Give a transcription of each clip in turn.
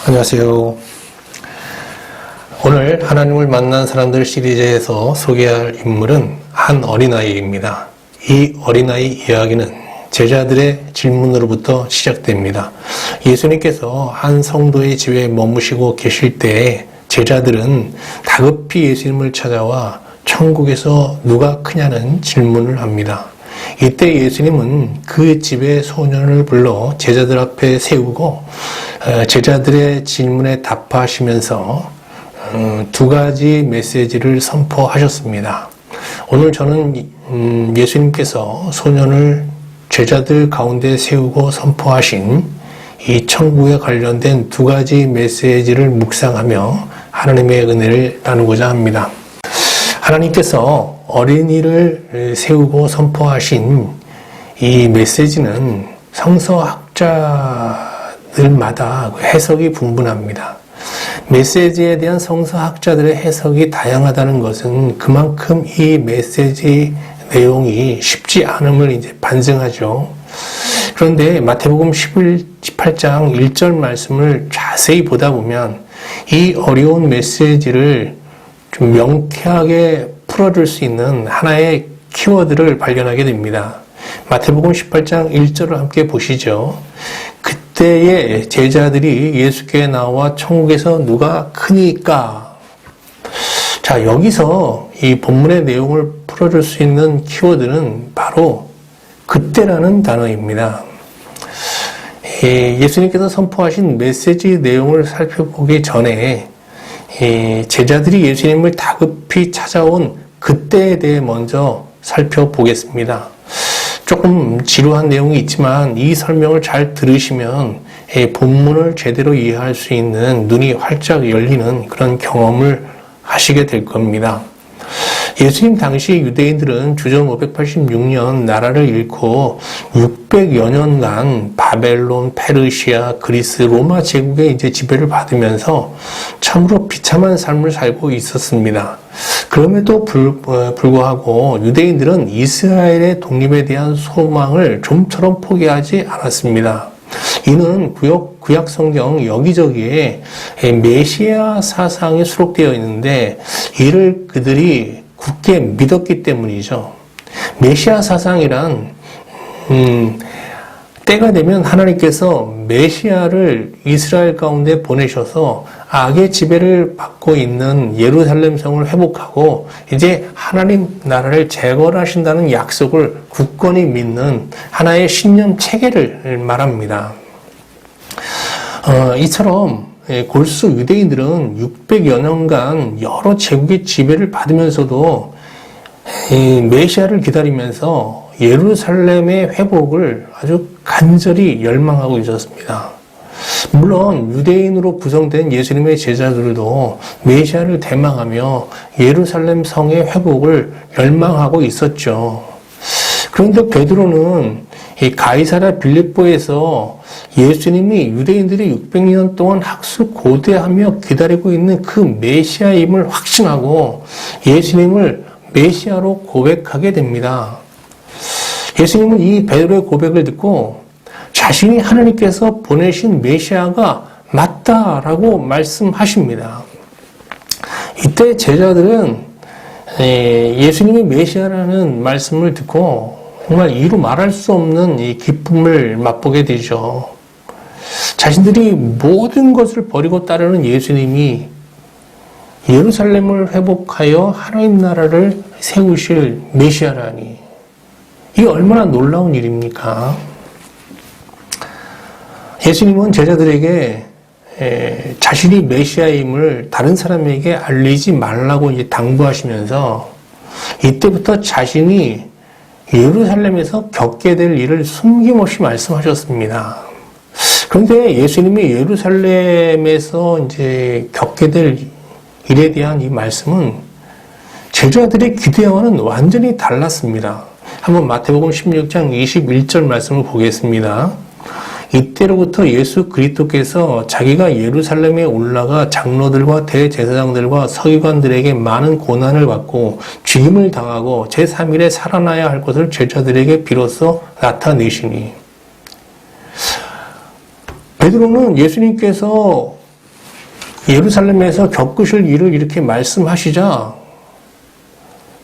안녕하세요. 오늘 하나님을 만난 사람들 시리즈에서 소개할 인물은 한 어린아이입니다. 이 어린아이 이야기는 제자들의 질문으로부터 시작됩니다. 예수님께서 한 성도의 집에 머무시고 계실 때에 제자들은 다급히 예수님을 찾아와 천국에서 누가 크냐는 질문을 합니다. 이때 예수님은 그 집의 소년을 불러 제자들 앞에 세우고 제자들의 질문에 답하시면서 두 가지 메시지를 선포하셨습니다. 오늘 저는 예수님께서 소년을 제자들 가운데 세우고 선포하신 이 천국에 관련된 두 가지 메시지를 묵상하며 하나님의 은혜를 나누고자 합니다. 하나님께서 어린이를 세우고 선포하신 이 메시지는 성서학자들마다 해석이 분분합니다. 메시지에 대한 성서학자들의 해석이 다양하다는 것은 그만큼 이 메시지 내용이 쉽지 않음을 이제 반증하죠. 그런데 마태복음 18장 1절 말씀을 자세히 보다 보면 이 어려운 메시지를 좀 명쾌하게 풀어줄 수 있는 하나의 키워드를 발견하게 됩니다. 마태복음 18장 1절을 함께 보시죠. 그때의 제자들이 예수께 나와 천국에서 누가 크니까. 자, 여기서 이 본문의 내용을 풀어줄 수 있는 키워드는 바로 그때라는 단어입니다. 예수님께서 선포하신 메시지 내용을 살펴보기 전에 제자들이 예수님을 다급히 찾아온 그때에 대해 먼저 살펴보겠습니다. 조금 지루한 내용이 있지만 이 설명을 잘 들으시면 본문을 제대로 이해할 수 있는 눈이 활짝 열리는 그런 경험을 하시게 될 겁니다. 예수님 당시 유대인들은 주전 586년 나라를 잃고 600여 년간 바벨론, 페르시아, 그리스, 로마 제국의 이제 지배를 받으면서 참으로 비참한 삶을 살고 있었습니다. 그럼에도 불구하고 유대인들은 이스라엘의 독립에 대한 소망을 좀처럼 포기하지 않았습니다. 이는 구약 성경 여기저기에 메시아 사상이 수록되어 있는데 이를 그들이 굳게 믿었기 때문이죠. 메시아 사상이란 때가 되면 하나님께서 메시아를 이스라엘 가운데 보내셔서 악의 지배를 받고 있는 예루살렘 성을 회복하고 이제 하나님 나라를 재건하신다는 약속을 굳건히 믿는 하나의 신념 체계를 말합니다. 이처럼 골수 유대인들은 600여 년간 여러 제국의 지배를 받으면서도 메시아를 기다리면서 예루살렘의 회복을 아주 간절히 열망하고 있었습니다. 물론 유대인으로 구성된 예수님의 제자들도 메시아를 대망하며 예루살렘 성의 회복을 열망하고 있었죠. 그런데 베드로는 이 가이사랴 빌립보에서 예수님이 유대인들이 600년 동안 학수고대하며 기다리고 있는 그 메시아임을 확신하고 예수님을 메시아로 고백하게 됩니다. 예수님은 이 베드로의 고백을 듣고 자신이 하나님께서 보내신 메시아가 맞다라고 말씀하십니다. 이때 제자들은 예수님이 메시아라는 말씀을 듣고 정말 이루 말할 수 없는 이 기쁨을 맛보게 되죠. 자신들이 모든 것을 버리고 따르는 예수님이 예루살렘을 회복하여 하나님 나라를 세우실 메시아라니, 이게 얼마나 놀라운 일입니까? 예수님은 제자들에게 자신이 메시아임을 다른 사람에게 알리지 말라고 이제 당부하시면서 이때부터 자신이 예루살렘에서 겪게 될 일을 숨김없이 말씀하셨습니다. 그런데 예수님이 예루살렘에서 이제 겪게 될 일에 대한 이 말씀은 제자들의 기대와는 완전히 달랐습니다. 한번 마태복음 16장 21절 말씀을 보겠습니다. 이때로부터 예수 그리스도께서 자기가 예루살렘에 올라가 장로들과 대제사장들과 서기관들에게 많은 고난을 받고 죽임을 당하고 제3일에 살아나야 할 것을 제자들에게 비로소 나타내시니. 베드로는 예수님께서 예루살렘에서 겪으실 일을 이렇게 말씀하시자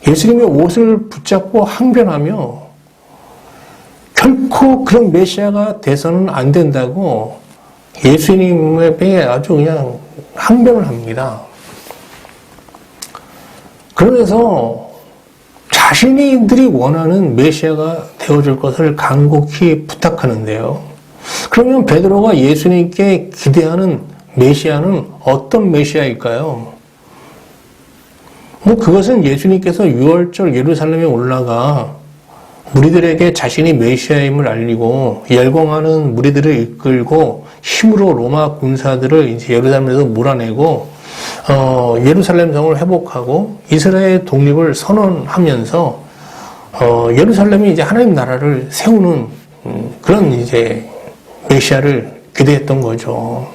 예수님의 옷을 붙잡고 항변하며 결코 그런 메시아가 돼서는 안 된다고 예수님에 아주 그냥 항변을 합니다. 그러면서 자신들이 원하는 메시아가 되어줄 것을 간곡히 부탁하는데요. 그러면 베드로가 예수님께 기대하는 메시아는 어떤 메시아일까요? 그것은 예수님께서 유월절 예루살렘에 올라가 무리들에게 자신이 메시아임을 알리고 열광하는 무리들을 이끌고 힘으로 로마 군사들을 이제 예루살렘에서 몰아내고 예루살렘 성을 회복하고 이스라엘 독립을 선언하면서 예루살렘이 이제 하나님 나라를 세우는 그런 이제 메시아를 기대했던 거죠.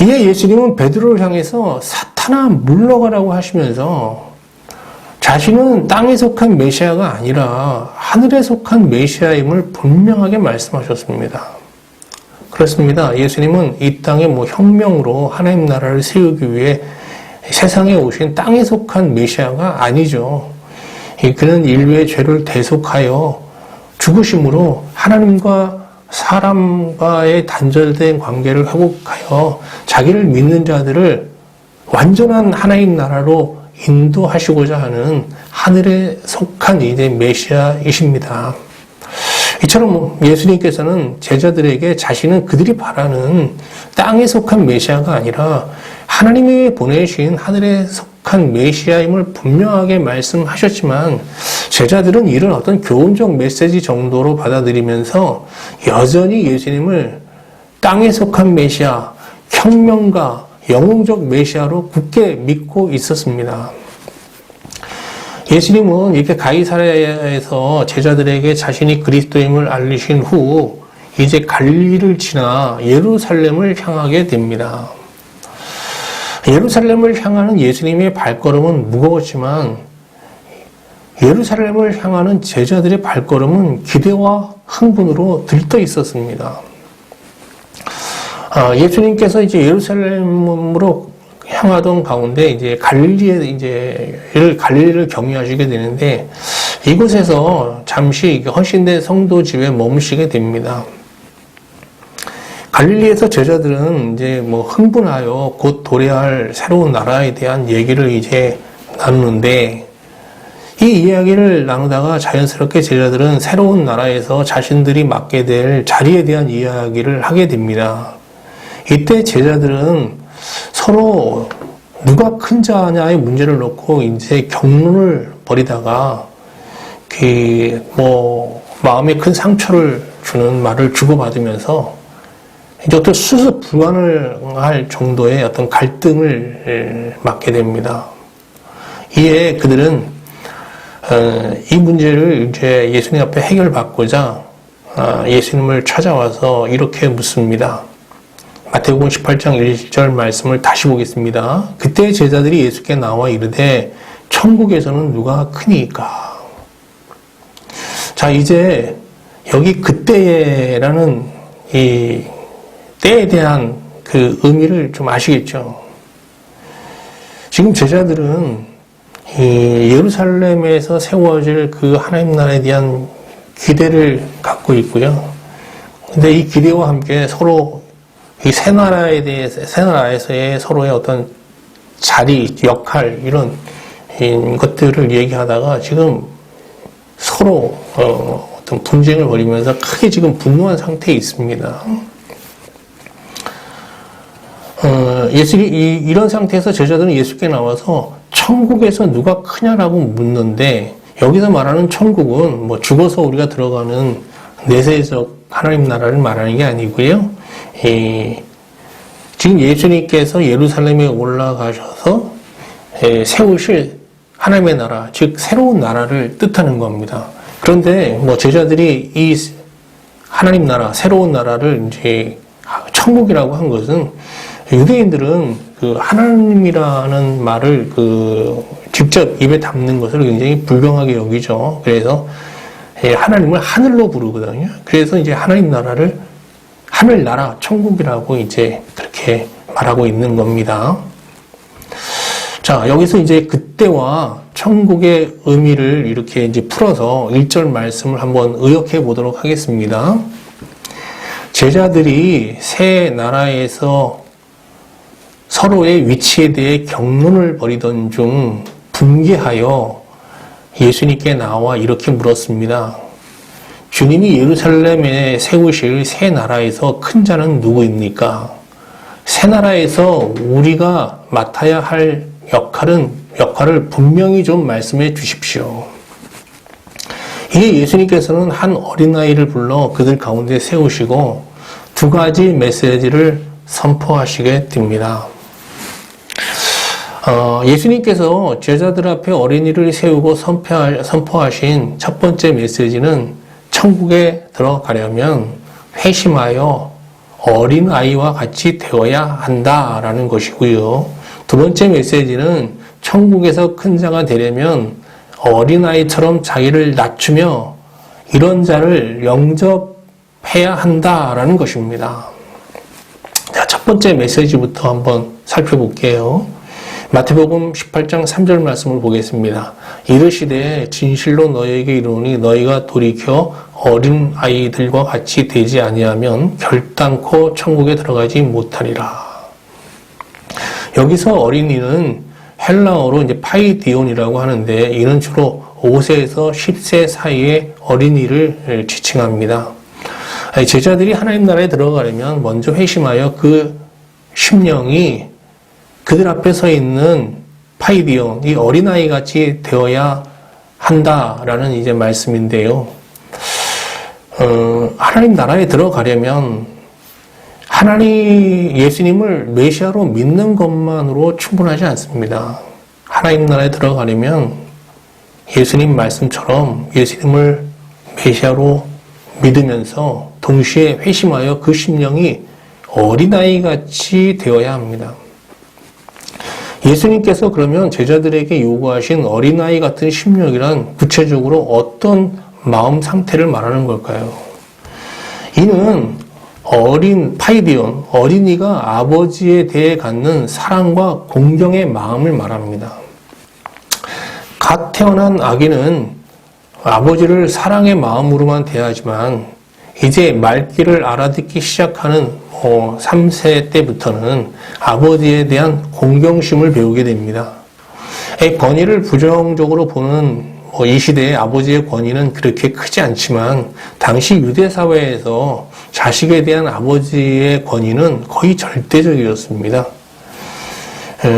이에 예수님은 베드로를 향해서 사탄아 물러가라고 하시면서 자신은 땅에 속한 메시아가 아니라 하늘에 속한 메시아임을 분명하게 말씀하셨습니다. 그렇습니다. 예수님은 이 땅에 혁명으로 하나님 나라를 세우기 위해 세상에 오신 땅에 속한 메시아가 아니죠. 그는 인류의 죄를 대속하여 죽으심으로 하나님과 사람과의 단절된 관계를 회복하여 자기를 믿는 자들을 완전한 하나님 나라로 인도하시고자 하는 하늘에 속한 이제 메시아이십니다. 이처럼 예수님께서는 제자들에게 자신은 그들이 바라는 땅에 속한 메시아가 아니라 하나님이 보내신 하늘에 속한 메시아임을 분명하게 말씀하셨지만 제자들은 이런 어떤 교훈적 메시지 정도로 받아들이면서 여전히 예수님을 땅에 속한 메시아, 혁명가, 영웅적 메시아로 굳게 믿고 있었습니다. 예수님은 이렇게 가이사랴에서 제자들에게 자신이 그리스도임을 알리신 후 이제 갈릴리를 지나 예루살렘을 향하게 됩니다. 예루살렘을 향하는 예수님의 발걸음은 무거웠지만 예루살렘을 향하는 제자들의 발걸음은 기대와 흥분으로 들떠 있었습니다. 예수님께서 이제 예루살렘으로 향하던 가운데 이제 갈릴리를 경유하시게 되는데 이곳에서 잠시 헌신된 성도 집에 머무시게 됩니다. 갈릴리에서 제자들은 이제 흥분하여 곧 도래할 새로운 나라에 대한 얘기를 이제 나누는데 이 이야기를 나누다가 자연스럽게 제자들은 새로운 나라에서 자신들이 맡게 될 자리에 대한 이야기를 하게 됩니다. 이때 제자들은 서로 누가 큰 자냐의 문제를 놓고 이제 경론을 벌이다가 마음에 큰 상처를 주는 말을 주고받으면서 이제 어떤 수습 불가능할 정도의 어떤 갈등을 맞게 됩니다. 이에 그들은 이 문제를 이제 예수님 앞에 해결받고자 예수님을 찾아와서 이렇게 묻습니다. 마태복음 18장 1절 말씀을 다시 보겠습니다. 그때 제자들이 예수께 나와 이르되 천국에서는 누가 크니까? 자, 이제 여기 그때라는 이 때에 대한 그 의미를 좀 아시겠죠? 지금 제자들은 이 예루살렘에서 세워질 그 하나님 나라에 대한 기대를 갖고 있고요. 근데 이 기대와 함께 서로 이 새 나라에서의 서로의 어떤 자리, 역할, 이런 것들을 얘기하다가 지금 서로 어떤 분쟁을 벌이면서 크게 지금 분노한 상태에 있습니다. 이런 상태에서 제자들은 예수께 나와서 천국에서 누가 크냐라고 묻는데 여기서 말하는 천국은 죽어서 우리가 들어가는 내세적 하나님 나라를 말하는 게 아니고요. 지금 예수님께서 예루살렘에 올라가셔서 세우실 하나님의 나라, 즉 새로운 나라를 뜻하는 겁니다. 그런데 제자들이 이 하나님 나라, 새로운 나라를 이제 천국이라고 한 것은 유대인들은 그 하나님이라는 말을 직접 입에 담는 것을 굉장히 불경하게 여기죠. 그래서 하나님을 하늘로 부르거든요. 그래서 이제 하나님 나라를 하늘나라, 천국이라고 이제 그렇게 말하고 있는 겁니다. 자, 여기서 이제 그때와 천국의 의미를 이렇게 이제 풀어서 1절 말씀을 한번 의역해 보도록 하겠습니다. 제자들이 새 나라에서 서로의 위치에 대해 경론을 벌이던 중 분개하여 예수님께 나와 이렇게 물었습니다. 주님이 예루살렘에 세우실 새 나라에서 큰 자는 누구입니까? 새 나라에서 우리가 맡아야 할 역할을 분명히 좀 말씀해 주십시오. 이에 예수님께서는 한 어린아이를 불러 그들 가운데 세우시고 두 가지 메시지를 선포하시게 됩니다. 예수님께서 제자들 앞에 어린이를 세우고 선포하신 첫 번째 메시지는 천국에 들어가려면 회심하여 어린아이와 같이 되어야 한다라는 것이고요. 두 번째 메시지는 천국에서 큰 자가 되려면 어린아이처럼 자기를 낮추며 이런 자를 영접해야 한다라는 것입니다. 자, 첫 번째 메시지부터 한번 살펴볼게요. 마태복음 18장 3절 말씀을 보겠습니다. 이르시되 진실로 너희에게 이르노니 너희가 돌이켜 어린 아이들과 같이 되지 아니하면 결단코 천국에 들어가지 못하리라. 여기서 어린이는 헬라어로 이제 파이디온이라고 하는데 이는 주로 5세에서 10세 사이의 어린이를 지칭합니다. 제자들이 하나님 나라에 들어가려면 먼저 회심하여 그 심령이 그들 앞에 서 있는 파이디온, 이 어린아이 같이 되어야 한다라는 이제 말씀인데요. 하나님 나라에 들어가려면 예수님을 메시아로 믿는 것만으로 충분하지 않습니다. 하나님 나라에 들어가려면 예수님 말씀처럼 예수님을 메시아로 믿으면서 동시에 회심하여 그 심령이 어린아이 같이 되어야 합니다. 예수님께서 그러면 제자들에게 요구하신 어린아이 같은 심령이란 구체적으로 어떤 마음 상태를 말하는 걸까요? 이는 파이디온, 어린이가 아버지에 대해 갖는 사랑과 공경의 마음을 말합니다. 갓 태어난 아기는 아버지를 사랑의 마음으로만 대하지만 이제 말귀를 알아듣기 시작하는 3세 때부터는 아버지에 대한 공경심을 배우게 됩니다. 권위를 부정적으로 보는 이 시대의 아버지의 권위는 그렇게 크지 않지만 당시 유대 사회에서 자식에 대한 아버지의 권위는 거의 절대적이었습니다.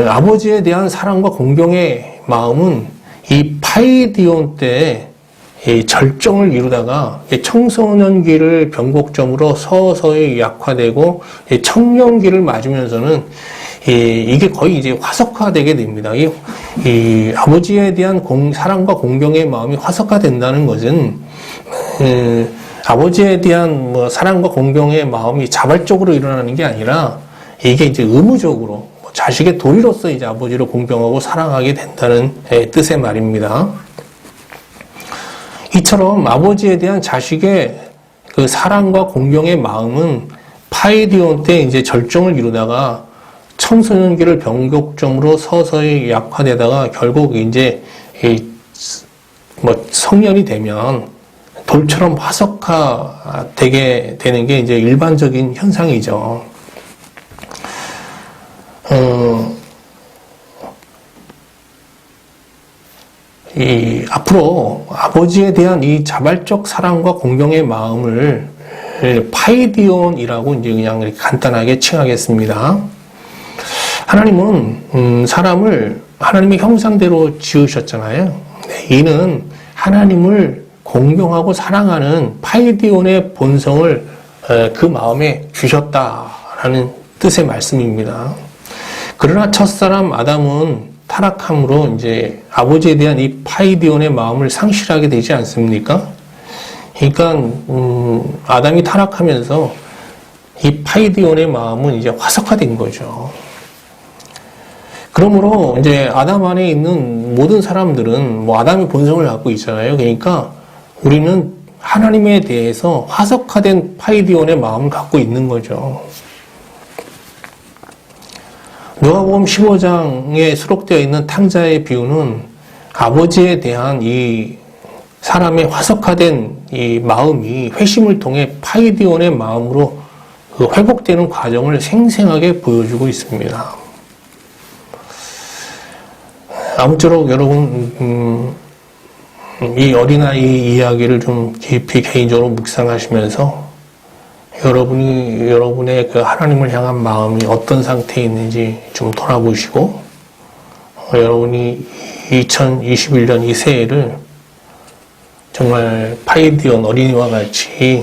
아버지에 대한 사랑과 공경의 마음은 이 파이디온 때 절정을 이루다가 청소년기를 변곡점으로 서서히 약화되고 청년기를 맞으면서는 이게 거의 이제 화석화되게 됩니다. 이 아버지에 대한 사랑과 공경의 마음이 화석화된다는 것은 아버지에 대한 사랑과 공경의 마음이 자발적으로 일어나는 게 아니라 이게 이제 의무적으로 자식의 도리로서 이제 아버지를 공경하고 사랑하게 된다는 뜻의 말입니다. 이처럼 아버지에 대한 자식의 그 사랑과 공경의 마음은 파이디온 때 이제 절정을 이루다가 청소년기를 변곡점으로 서서히 약화되다가 결국 이제 성년이 되면 돌처럼 화석화되게 되는 게 이제 일반적인 현상이죠. 앞으로 아버지에 대한 이 자발적 사랑과 공경의 마음을 파이디온이라고 이제 그냥 이렇게 간단하게 칭하겠습니다. 하나님은 사람을 하나님의 형상대로 지으셨잖아요. 이는 하나님을 공경하고 사랑하는 파이디온의 본성을 그 마음에 주셨다라는 뜻의 말씀입니다. 그러나 첫사람 아담은 타락함으로 이제 아버지에 대한 이 파이디온의 마음을 상실하게 되지 않습니까? 그러니까 아담이 타락하면서 이 파이디온의 마음은 이제 화석화된 거죠. 그러므로 이제 아담 안에 있는 모든 사람들은 아담의 본성을 갖고 있잖아요. 그러니까 우리는 하나님에 대해서 화석화된 파이디온의 마음을 갖고 있는 거죠. 누가복음 15장에 수록되어 있는 탕자의 비유는 아버지에 대한 이 사람의 화석화된 이 마음이 회심을 통해 파이디온의 마음으로 회복되는 과정을 생생하게 보여주고 있습니다. 아무쪼록 여러분 이 어린아이 이야기를 좀 깊이 개인적으로 묵상하시면서 여러분의 그 하나님을 향한 마음이 어떤 상태에 있는지 좀 돌아보시고 여러분이 2021년 이 새해를 정말 파이디온 어린이와 같이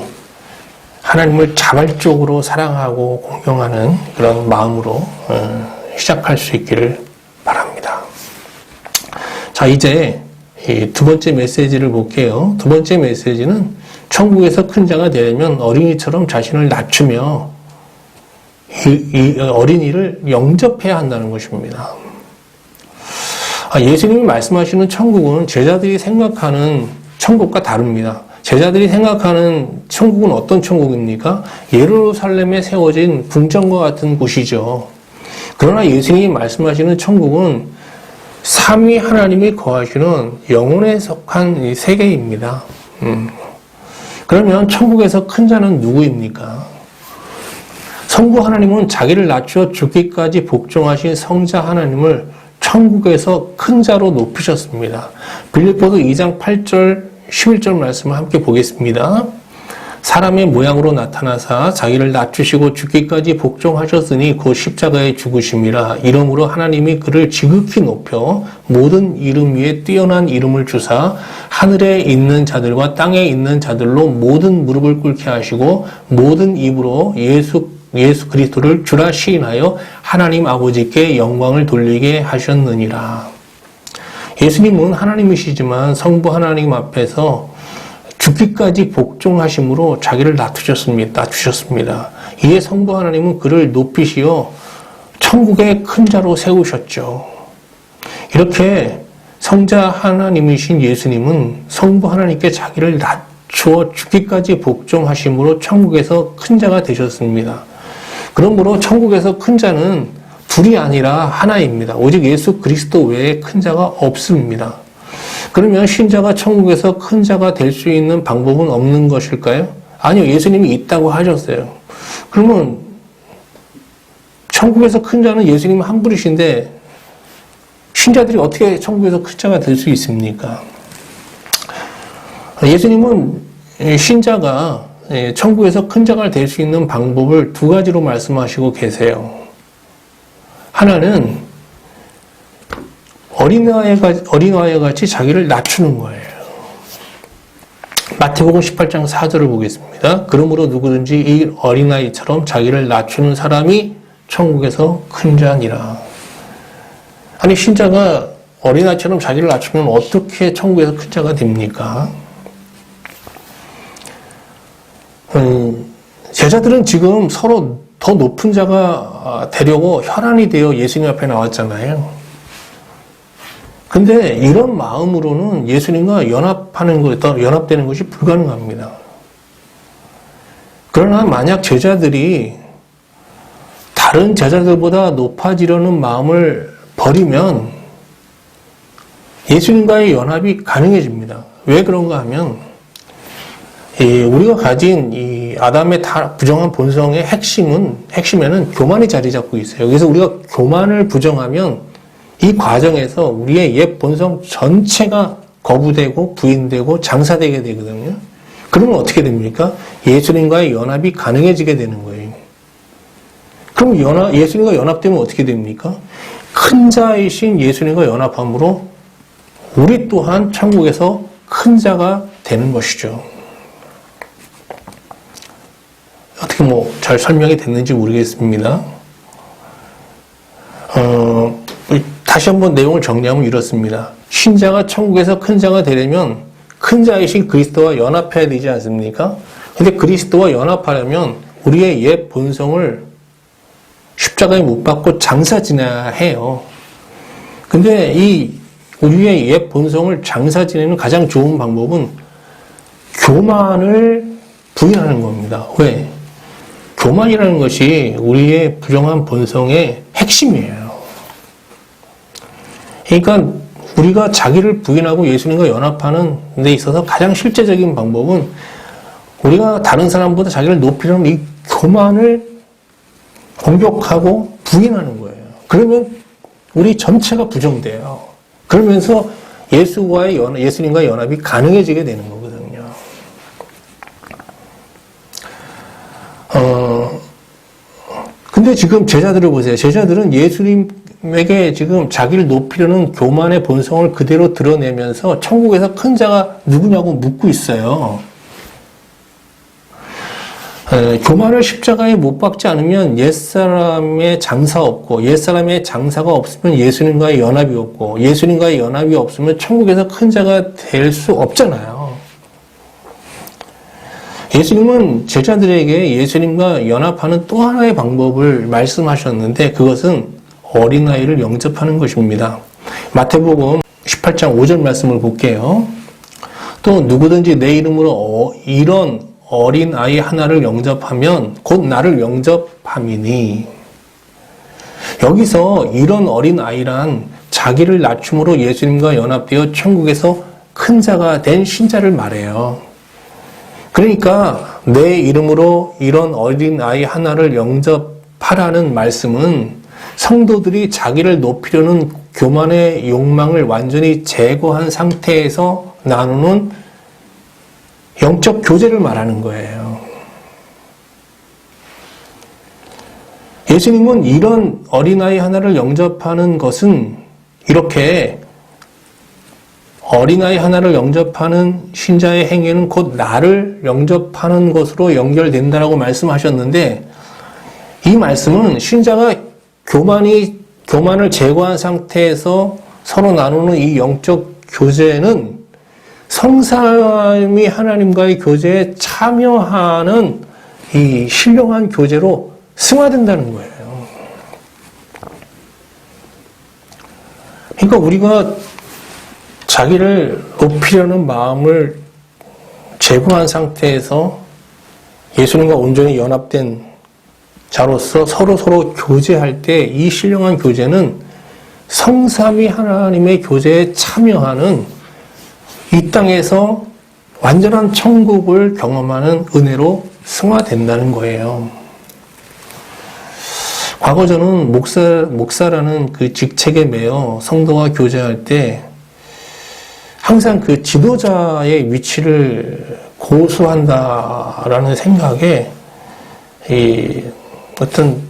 하나님을 자발적으로 사랑하고 공경하는 그런 마음으로 시작할 수 있기를 바랍니다. 자, 이제 두 번째 메시지를 볼게요. 두 번째 메시지는 천국에서 큰 자가 되려면 어린이처럼 자신을 낮추며 이 어린이를 영접해야 한다는 것입니다. 예수님이 말씀하시는 천국은 제자들이 생각하는 천국과 다릅니다. 제자들이 생각하는 천국은 어떤 천국입니까? 예루살렘에 세워진 궁전과 같은 곳이죠. 그러나 예수님이 말씀하시는 천국은 삼위 하나님이 거하시는 영혼에 속한 이 세계입니다. 그러면 천국에서 큰 자는 누구입니까? 성부 하나님은 자기를 낮추어 죽기까지 복종하신 성자 하나님을 천국에서 큰 자로 높이셨습니다. 빌립보서 2장 8절 11절 말씀을 함께 보겠습니다. 사람의 모양으로 나타나사 자기를 낮추시고 죽기까지 복종하셨으니 곧 십자가에 죽으심이라. 이러므로 하나님이 그를 지극히 높여 모든 이름 위에 뛰어난 이름을 주사 하늘에 있는 자들과 땅에 있는 자들로 모든 무릎을 꿇게 하시고 모든 입으로 예수 그리스도를 주라 시인하여 하나님 아버지께 영광을 돌리게 하셨느니라. 예수님은 하나님이시지만 성부 하나님 앞에서 죽기까지 복종하심으로 자기를 낮추셨습니다. 이에 성부 하나님은 그를 높이시어 천국의 큰 자로 세우셨죠. 이렇게 성자 하나님이신 예수님은 성부 하나님께 자기를 낮추어 죽기까지 복종하심으로 천국에서 큰 자가 되셨습니다. 그러므로 천국에서 큰 자는 둘이 아니라 하나입니다. 오직 예수 그리스도 외에 큰 자가 없습니다. 그러면 신자가 천국에서 큰 자가 될 수 있는 방법은 없는 것일까요? 아니요. 예수님이 있다고 하셨어요. 그러면 천국에서 큰 자는 예수님 한 분이신데 신자들이 어떻게 천국에서 큰 자가 될 수 있습니까? 예수님은 신자가 천국에서 큰 자가 될 수 있는 방법을 두 가지로 말씀하시고 계세요. 하나는 어린아이와 같이 자기를 낮추는 거예요. 마태복음 18장 4절을 보겠습니다. 그러므로 누구든지 이 어린아이처럼 자기를 낮추는 사람이 천국에서 큰 자니라. 아니, 신자가 어린아이처럼 자기를 낮추면 어떻게 천국에서 큰 자가 됩니까? 제자들은 지금 서로 더 높은 자가 되려고 혈안이 되어 예수님 앞에 나왔잖아요. 근데 이런 마음으로는 예수님과 연합되는 것이 불가능합니다. 그러나 만약 제자들이 다른 제자들보다 높아지려는 마음을 버리면 예수님과의 연합이 가능해집니다. 왜 그런가 하면 우리가 가진 이 아담의 부정한 본성의 핵심에는 교만이 자리 잡고 있어요. 그래서 우리가 교만을 부정하면 이 과정에서 우리의 옛 본성 전체가 거부되고 부인되고 장사되게 되거든요. 그러면 어떻게 됩니까? 예수님과의 연합이 가능해지게 되는 거예요. 그럼 예수님과 연합되면 어떻게 됩니까? 큰 자이신 예수님과 연합함으로 우리 또한 천국에서 큰 자가 되는 것이죠. 어떻게 잘 설명이 됐는지 모르겠습니다. 다시 한번 내용을 정리하면 이렇습니다. 신자가 천국에서 큰 자가 되려면 큰 자이신 그리스도와 연합해야 되지 않습니까? 근데 그리스도와 연합하려면 우리의 옛 본성을 십자가에 못 박고 장사 지내야 해요. 근데 이 우리의 옛 본성을 장사 지내는 가장 좋은 방법은 교만을 부인하는 겁니다. 왜? 교만이라는 것이 우리의 부정한 본성의 핵심이에요. 그러니까 우리가 자기를 부인하고 예수님과 연합하는 데 있어서 가장 실제적인 방법은 우리가 다른 사람보다 자기를 높이려는 이 교만을 공격하고 부인하는 거예요. 그러면 우리 전체가 부정돼요. 그러면서 예수님과의 연합이 가능해지게 되는 거거든요. 근데 지금 제자들을 보세요. 제자들은 예수님에게 지금 자기를 높이려는 교만의 본성을 그대로 드러내면서 천국에서 큰 자가 누구냐고 묻고 있어요. 교만을 십자가에 못 박지 않으면 옛사람의 장사 없고 옛사람의 장사가 없으면 예수님과의 연합이 없고 예수님과의 연합이 없으면 천국에서 큰 자가 될 수 없잖아요. 예수님은 제자들에게 예수님과 연합하는 또 하나의 방법을 말씀하셨는데 그것은 어린아이를 영접하는 것입니다. 마태복음 18장 5절 말씀을 볼게요. 또 누구든지 내 이름으로 이런 어린아이 하나를 영접하면 곧 나를 영접함이니. 여기서 이런 어린아이란 자기를 낮춤으로 예수님과 연합되어 천국에서 큰 자가 된 신자를 말해요. 그러니까 내 이름으로 이런 어린아이 하나를 영접하라는 말씀은 성도들이 자기를 높이려는 교만의 욕망을 완전히 제거한 상태에서 나누는 영적 교제를 말하는 거예요. 예수님은 이런 어린아이 하나를 영접하는 것은 이렇게 어린아이 하나를 영접하는 신자의 행위는 곧 나를 영접하는 것으로 연결된다라고 말씀하셨는데 이 말씀은 신자가 교만을 제거한 상태에서 서로 나누는 이 영적 교제는 성삼위 하나님과의 교제에 참여하는 이 신령한 교제로 승화된다는 거예요. 그러니까 우리가 자기를 높이려는 마음을 제거한 상태에서 예수님과 온전히 연합된 자로서 서로 교제할 때 이 신령한 교제는 성삼위 하나님의 교제에 참여하는 이 땅에서 완전한 천국을 경험하는 은혜로 승화된다는 거예요. 과거 저는 목사라는 그 직책에 매여 성도와 교제할 때 항상 그 지도자의 위치를 고수한다라는 생각에 이 어떤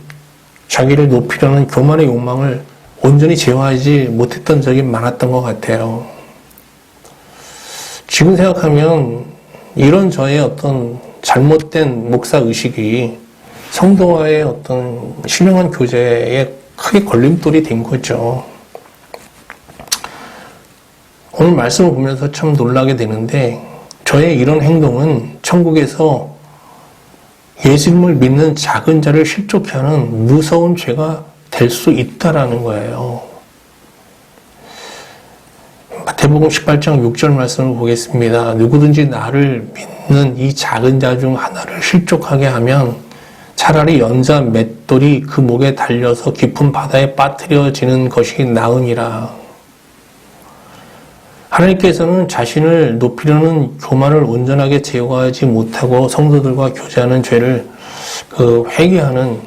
자기를 높이려는 교만의 욕망을 온전히 제어하지 못했던 적이 많았던 것 같아요. 지금 생각하면 이런 저의 어떤 잘못된 목사 의식이 성도와의 어떤 신령한 교제에 크게 걸림돌이 된 거죠. 오늘 말씀을 보면서 참 놀라게 되는데 저의 이런 행동은 천국에서 예수님을 믿는 작은 자를 실족해 하는 무서운 죄가 될 수 있다라는 거예요. 마태복음 18장 6절 말씀을 보겠습니다. 누구든지 나를 믿는 이 작은 자 중 하나를 실족하게 하면 차라리 연자 맷돌이 그 목에 달려서 깊은 바다에 빠뜨려지는 것이 나으니라. 하나님께서는 자신을 높이려는 교만을 온전하게 제어하지 못하고 성도들과 교제하는 죄를 회개하는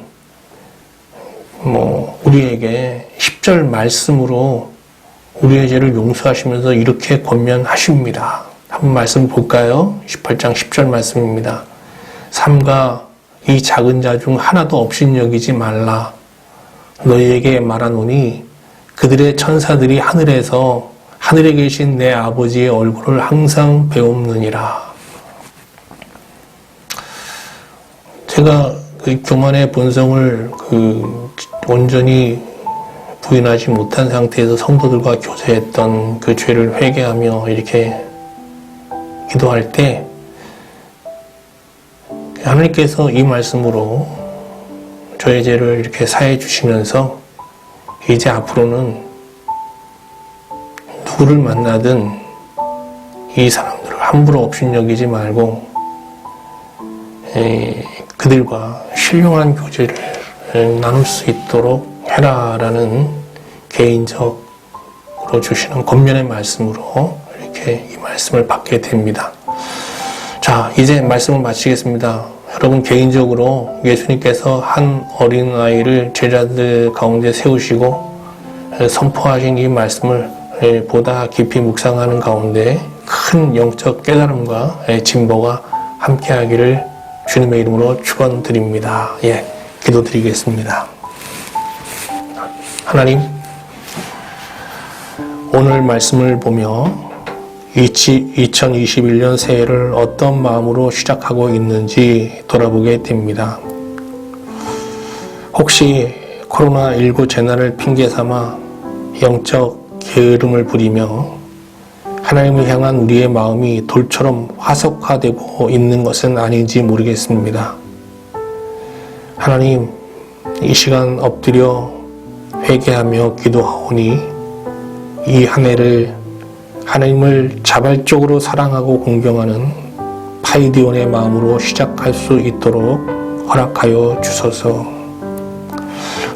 우리에게 10절 말씀으로 우리의 죄를 용서하시면서 이렇게 권면하십니다. 한번 말씀 볼까요? 18장 10절 말씀입니다. 삼가 이 작은 자 중 하나도 업신여기지 말라. 너희에게 말하노니 그들의 천사들이 하늘에 계신 내 아버지의 얼굴을 항상 배움느니라. 제가 그 교만의 본성을 온전히 부인하지 못한 상태에서 성도들과 교제했던 그 죄를 회개하며 이렇게 기도할 때 하나님께서 이 말씀으로 저의 죄를 이렇게 사해 주시면서 이제 앞으로는 누구를 만나든 이 사람들을 함부로 업신여기지 말고 그들과 신령한 교제를 나눌 수 있도록 해라라는 개인적으로 주시는 권면의 말씀으로 이렇게 이 말씀을 받게 됩니다. 자, 이제 말씀을 마치겠습니다. 여러분 개인적으로 예수님께서 한 어린아이를 제자들 가운데 세우시고 선포하신 이 말씀을 보다 깊이 묵상하는 가운데 큰 영적 깨달음과 진보가 함께하기를 주님의 이름으로 축원드립니다. 기도드리겠습니다. 하나님, 오늘 말씀을 보며 2021년 새해를 어떤 마음으로 시작하고 있는지 돌아보게 됩니다. 혹시 코로나19 재난을 핑계 삼아 영적 게으름을 부리며 하나님을 향한 우리의 마음이 돌처럼 화석화되고 있는 것은 아닌지 모르겠습니다. 하나님, 이 시간 엎드려 회개하며 기도하오니 이 한 해를 하나님을 자발적으로 사랑하고 공경하는 파이디온의 마음으로 시작할 수 있도록 허락하여 주소서.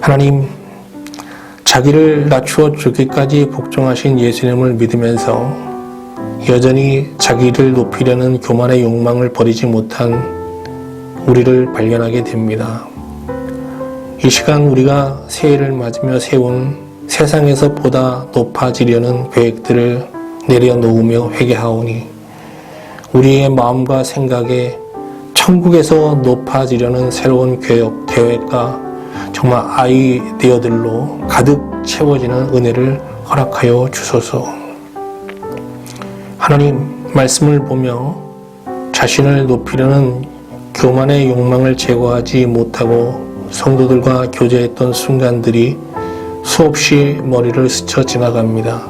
하나님, 자기를 낮추어 죽기까지 복종하신 예수님을 믿으면서 여전히 자기를 높이려는 교만의 욕망을 버리지 못한 우리를 발견하게 됩니다. 이 시간 우리가 새해를 맞으며 세운 세상에서 보다 높아지려는 계획들을 내려놓으며 회개하오니 우리의 마음과 생각에 천국에서 높아지려는 새로운 계획과 정말 아이디어들로 가득 채워지는 은혜를 허락하여 주소서. 하나님, 말씀을 보며 자신을 높이려는 교만의 욕망을 제거하지 못하고 성도들과 교제했던 순간들이 수없이 머리를 스쳐 지나갑니다.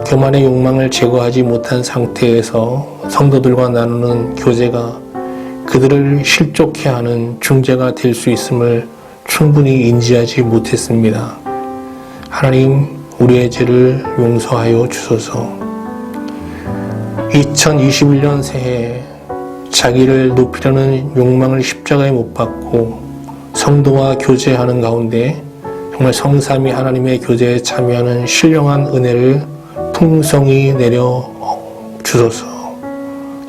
교만의 욕망을 제거하지 못한 상태에서 성도들과 나누는 교제가 그들을 실족해 하는 중재가 될 수 있음을 충분히 인지하지 못했습니다. 하나님, 우리의 죄를 용서하여 주소서. 2021년 새해 자기를 높이려는 욕망을 십자가에 못 박고 성도와 교제하는 가운데 정말 성삼위 하나님의 교제에 참여하는 신령한 은혜를 풍성히 내려 주소서.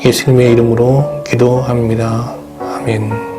예수님의 이름으로 기도합니다. 아멘.